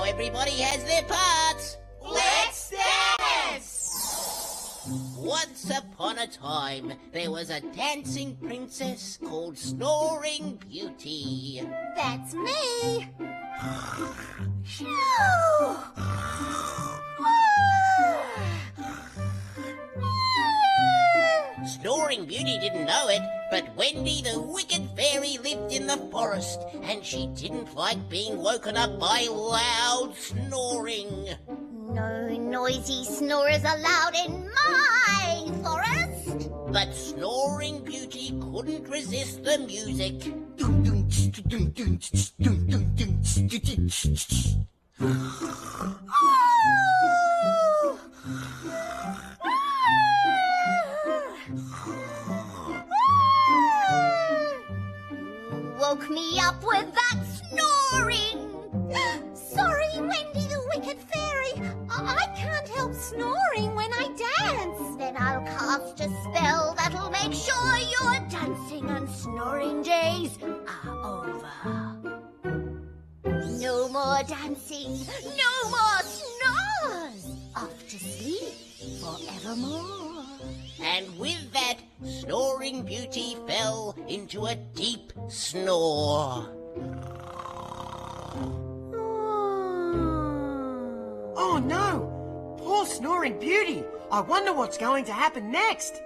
everybody has their parts. Let's dance! Once upon a time, there was a dancing princess called Snoring Beauty. That's me. Snoring Beauty didn't know it, but Wendy the Wicked Fairy lived in the forest, and she didn't like being woken up by loud snoring. No noisy snorers allowed in my forest. But Snoring Beauty couldn't resist the music. Woke me up with that snoring. Sorry, Wendy the Wicked Fairy. I can't help snoring when I dance. Then I'll cast a spell that'll make sure your dancing and snoring days are over. No more dancing, no more snores. Off to sleep forevermore. And with that, Snoring Beauty fell into a deep snore. Oh no! Poor Snoring Beauty! I wonder what's going to happen next.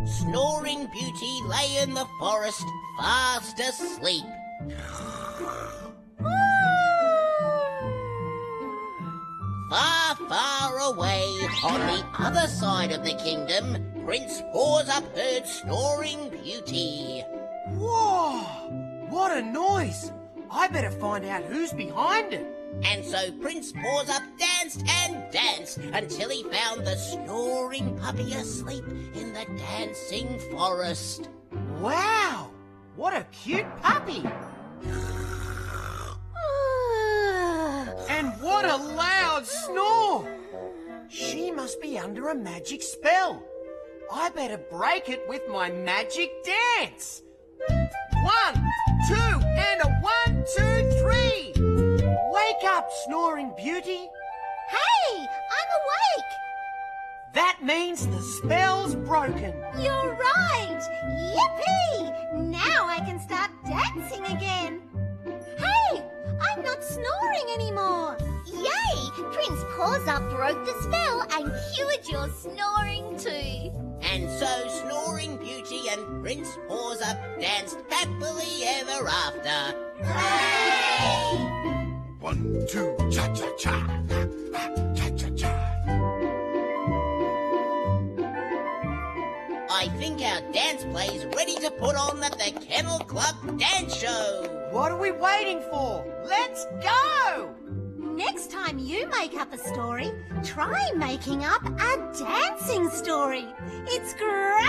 Snoring Beauty lay in the forest, fast asleep. Far, far away, on the other side of the kingdom, Prince Paws Up heard Snoring Beauty. Whoa! What a noise! I better find out who's behind it. And so Prince Paws Up danced and danced until he found the snoring puppy asleep in the dancing forest. Wow! What a cute puppy! And what a loud snore! She must be under a magic spell. I better break it with my magic dance. 1, 2, and a 1, 2, 3. Wake up, Snoring Beauty. Hey, I'm awake. That means the spell's broken. You're right. Yippee! Now I can start dancing again. Hey, I'm not snoring anymore. Yay! Prince Paws Up broke the spell and cured your snoring too. And so Snoring Beauty and Prince Paws Up danced happily ever after. Hooray! 1, 2, cha-cha-cha, cha-cha-cha. I think our dance play's ready to put on at the Kennel Club Dance Show. What are we waiting for? Let's go! Next time you make up a story, try making up a dancing story. It's great!